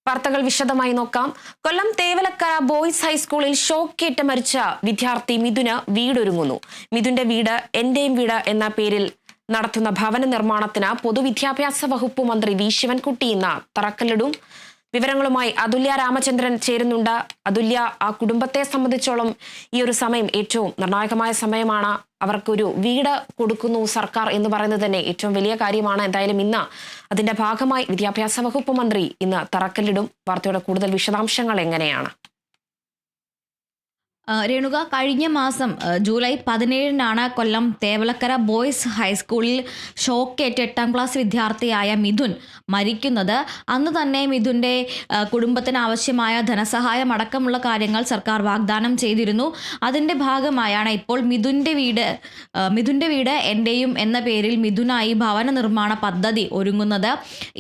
വാർത്തകൾ വിശദമായി നോക്കാം. കൊല്ലം തേവലക്കര ബോയ്സ് ഹൈസ്കൂളിൽ ഷോക്കേറ്റ് മരിച്ച വിദ്യാർത്ഥി മിഥുന് വീടൊരുങ്ങുന്നു. മിഥുന്റെ വീട് എന്റെയും വീട് എന്ന പേരിൽ നടത്തുന്ന ഭവന നിർമ്മാണത്തിന് പൊതുവിദ്യാഭ്യാസ വകുപ്പ് മന്ത്രി വി ശിവൻകുട്ടി ഇന്ന് തറക്കല്ലിടും. വിവരങ്ങളുമായി അതുല്യ രാമചന്ദ്രൻ ചേരുന്നുണ്ട്. അതുല്യ, ആ കുടുംബത്തെ സംബന്ധിച്ചോളം ഈ ഒരു സമയം ഏറ്റവും നിർണായകമായ സമയമാണ്. അവർക്കൊരു വീട് കൊടുക്കുന്നു സർക്കാർ എന്ന് പറയുന്നത് തന്നെ ഏറ്റവും വലിയ കാര്യമാണ്. എന്തായാലും ഇന്ന് അതിന്റെ ഭാഗമായി വിദ്യാഭ്യാസ വകുപ്പ് മന്ത്രി ഇന്ന് തറക്കല്ലിടും. വാർത്തയുടെ കൂടുതൽ വിശദാംശങ്ങൾ എങ്ങനെയാണ്? രേണുക, കഴിഞ്ഞ മാസം ജൂലൈ 17-നാണ് കൊല്ലം തേവലക്കര ബോയ്സ് ഹൈസ്കൂളിൽ ഷോക്കേറ്റ് 8ാം ക്ലാസ് വിദ്യാർത്ഥിയായ മിഥുൻ മരിക്കുന്നത്. അന്ന് തന്നെ മിഥുൻ്റെ കുടുംബത്തിന് ആവശ്യമായ ധനസഹായം അടക്കമുള്ള കാര്യങ്ങൾ സർക്കാർ വാഗ്ദാനം ചെയ്തിരുന്നു. അതിൻ്റെ ഭാഗമായാണ് ഇപ്പോൾ മിഥുൻ്റെ വീട് എൻ്റെയും എന്ന പേരിൽ മിഥുനായി ഭവന നിർമ്മാണ പദ്ധതി ഒരുങ്ങുന്നത്.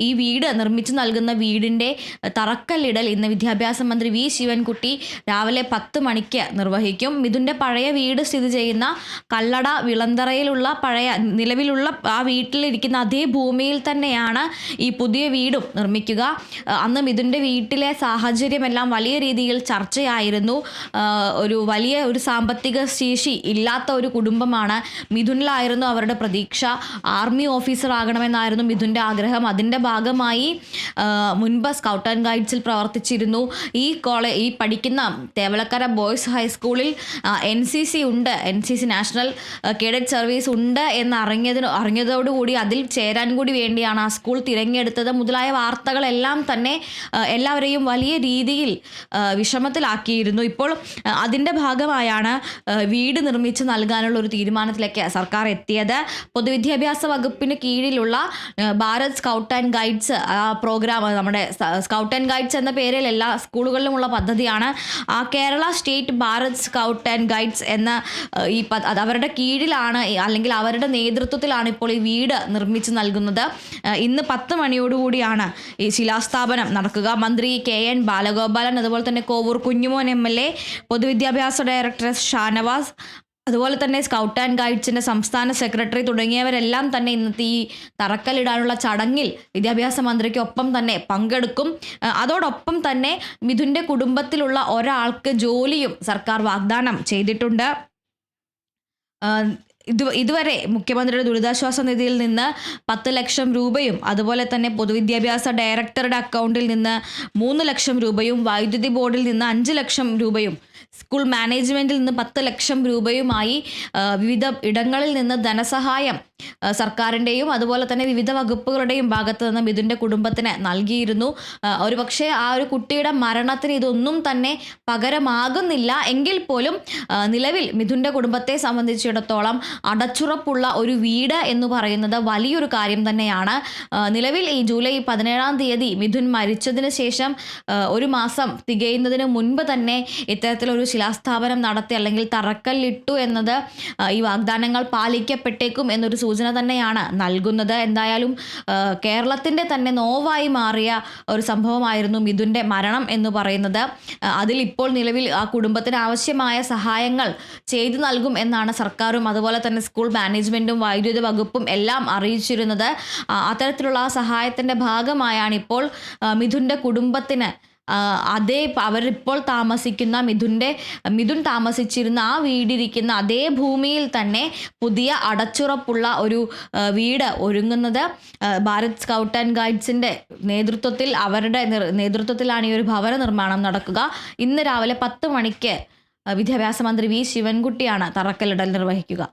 ഈ വീട് നിർമ്മിച്ചു നൽകുന്ന വീടിൻ്റെ തറക്കല്ലിടൽ ഇന്ന് വിദ്യാഭ്യാസ മന്ത്രി വി ശിവൻകുട്ടി രാവിലെ 10 മണിക്ക് നിർവഹിക്കും. മിഥുൻ്റെ പഴയ വീട് സ്ഥിതി ചെയ്യുന്ന കല്ലട വിളന്തറയിലുള്ള നിലവിലുള്ള ആ വീട്ടിലിരിക്കുന്ന അതേ ഭൂമിയിൽ തന്നെയാണ് ഈ പുതിയ വീടും നിർമ്മിക്കുക. അന്ന് മിഥുൻ്റെ വീട്ടിലെ സാഹചര്യമെല്ലാം വലിയ രീതിയിൽ ചർച്ചയായിരുന്നു. വലിയ ഒരു സാമ്പത്തിക ശേഷി ഇല്ലാത്ത ഒരു കുടുംബമാണ്. മിഥുനിലായിരുന്നു അവരുടെ പ്രതീക്ഷ. ആർമി ഓഫീസർ ആകണമെന്നായിരുന്നു മിഥുൻ്റെ ആഗ്രഹം. അതിൻ്റെ ഭാഗമായി മുൻപ് സ്കൗട്ട് ആൻഡ് ഗൈഡ്സിൽ പ്രവർത്തിച്ചിരുന്നു. ഈ പഠിക്കുന്ന തേവലക്കര ബോയ്സ് ഹൈസ്കൂളിൽ NCC ഉണ്ട്, NCC നാഷണൽ കേഡറ്റ് സർവീസ് ഉണ്ട് എന്ന് അറിഞ്ഞതോടുകൂടി അതിൽ ചേരാൻ കൂടി വേണ്ടിയാണ് ആ സ്കൂൾ തിരഞ്ഞെടുത്തത് മുതലായ വാർത്തകളെല്ലാം തന്നെ എല്ലാവരെയും വലിയ രീതിയിൽ വിഷമത്തിലാക്കിയിരുന്നു. ഇപ്പോൾ അതിൻ്റെ ഭാഗമായാണ് വീട് നിർമ്മിച്ച് നൽകാനുള്ള ഒരു തീരുമാനത്തിലേക്ക് സർക്കാർ എത്തിയത്. പൊതുവിദ്യാഭ്യാസ വകുപ്പിന് കീഴിലുള്ള Bharat scout and guides program, നമ്മുടെ സ്കൗട്ട് ആൻഡ് ഗൈഡ്സ് എന്ന പേരിൽ എല്ലാ സ്കൂളുകളിലുമുള്ള പദ്ധതിയാണ്. ആ Kerala state Bharat scout and guides എന്ന അവരുടെ കീഴിലാണ്, അല്ലെങ്കിൽ അവരുടെ നേതൃത്വത്തിലാണ് ഇപ്പോൾ ഈ വീട് നിർമ്മിച്ച് നൽകുന്നത്. ഇന്ന് 10 മണിയോടുകൂടിയാണ് ഈ ശിലാസ്ഥാപനം നടക്കുക. മന്ത്രി KN ബാലഗോപാലൻ, അതുപോലെ തന്നെ കോവൂർ കുഞ്ഞുമോൻ MLA, പൊതുവിദ്യാഭ്യാസ ഡയറക്ടർ ഷാനവാസ്, അതുപോലെ തന്നെ സ്കൗട്ട് ആൻഡ് ഗൈഡ്സിൻ്റെ സംസ്ഥാന സെക്രട്ടറി തുടങ്ങിയവരെല്ലാം തന്നെ ഇന്നത്തെ ഈ തറക്കല്ലിടാനുള്ള ചടങ്ങിൽ വിദ്യാഭ്യാസ മന്ത്രിക്കൊപ്പം തന്നെ പങ്കെടുക്കും. അതോടൊപ്പം തന്നെ മിഥുൻ്റെ കുടുംബത്തിലുള്ള ഒരാൾക്ക് ജോലിയും സർക്കാർ വാഗ്ദാനം ചെയ്തിട്ടുണ്ട്. ഇതുവരെ മുഖ്യമന്ത്രിയുടെ ദുരിതാശ്വാസ നിധിയിൽ നിന്ന് 10 ലക്ഷം രൂപയും, അതുപോലെ തന്നെ പൊതുവിദ്യാഭ്യാസ ഡയറക്ടറുടെ അക്കൗണ്ടിൽ നിന്ന് 3 ലക്ഷം രൂപയും, വൈദ്യുതി ബോർഡിൽ നിന്ന് 5 ലക്ഷം രൂപയും, സ്കൂൾ മാനേജ്മെൻറ്റിൽ നിന്ന് 10 ലക്ഷം രൂപയുമായി വിവിധ ഇടങ്ങളിൽ നിന്ന് ധനസഹായം സർക്കാരിൻ്റെയും അതുപോലെ തന്നെ വിവിധ വകുപ്പുകളുടെയും ഭാഗത്ത് നിന്ന് മിഥുൻ്റെ കുടുംബത്തിന് നൽകിയിരുന്നു. ഒരുപക്ഷെ ആ ഒരു കുട്ടിയുടെ മരണത്തിന് ഇതൊന്നും തന്നെ പകരമാകുന്നില്ല എങ്കിൽ പോലും നിലവിൽ മിഥുൻ്റെ കുടുംബത്തെ സംബന്ധിച്ചിടത്തോളം അടച്ചുറപ്പുള്ള ഒരു വീട് എന്ന് പറയുന്നത് വലിയൊരു കാര്യം തന്നെയാണ്. നിലവിൽ ഈ ജൂലൈ 17-ാം തീയതി മിഥുൻ മരിച്ചതിന് ശേഷം 1 മാസം തികയുന്നതിന് മുൻപ് തന്നെ ഇത്തരത്തിലൊരു ശിലാസ്ഥാപനം നടത്തി അല്ലെങ്കിൽ തറക്കല്ലിട്ടു എന്നത് ഈ വാഗ്ദാനങ്ങൾ പാലിക്കപ്പെട്ടേക്കും എന്നൊരു സൂചന തന്നെയാണ് നൽകുന്നത്. എന്തായാലും കേരളത്തിൻ്റെ തന്നെ നോവായി മാറിയ ഒരു സംഭവമായിരുന്നു മിഥുൻ്റെ മരണം എന്ന് പറയുന്നത്. അതിൽ ഇപ്പോൾ നിലവിൽ ആ കുടുംബത്തിന് ആവശ്യമായ സഹായങ്ങൾ ചെയ്തു നൽകും എന്നാണ് സർക്കാരും അതുപോലെ തന്നെ സ്കൂൾ മാനേജ്മെൻറ്റും വൈദ്യുതി വകുപ്പും എല്ലാം അറിയിച്ചിരുന്നത്. അത്തരത്തിലുള്ള ആ സഹായത്തിൻ്റെ ഭാഗമായാണ് ഇപ്പോൾ മിഥുൻ്റെ കുടുംബത്തിന് അവരിപ്പോൾ താമസിക്കുന്ന മിഥുൻ താമസിച്ചിരുന്ന ആ വീടിരിക്കുന്ന അതേ ഭൂമിയിൽ തന്നെ പുതിയ അടച്ചുറപ്പുള്ള ഒരു വീട് ഒരുങ്ങുന്നത്. ഭാരത് സ്കൗട്ട് ആൻഡ് ഗൈഡ്സിൻ്റെ അവരുടെ നേതൃത്വത്തിലാണ് ഈ ഒരു ഭവന നിർമ്മാണം നടക്കുക. ഇന്ന് രാവിലെ 10 മണിക്ക് വിദ്യാഭ്യാസ മന്ത്രി വി ശിവൻകുട്ടിയാണ് തറക്കല്ലിടൽ നിർവഹിക്കുക.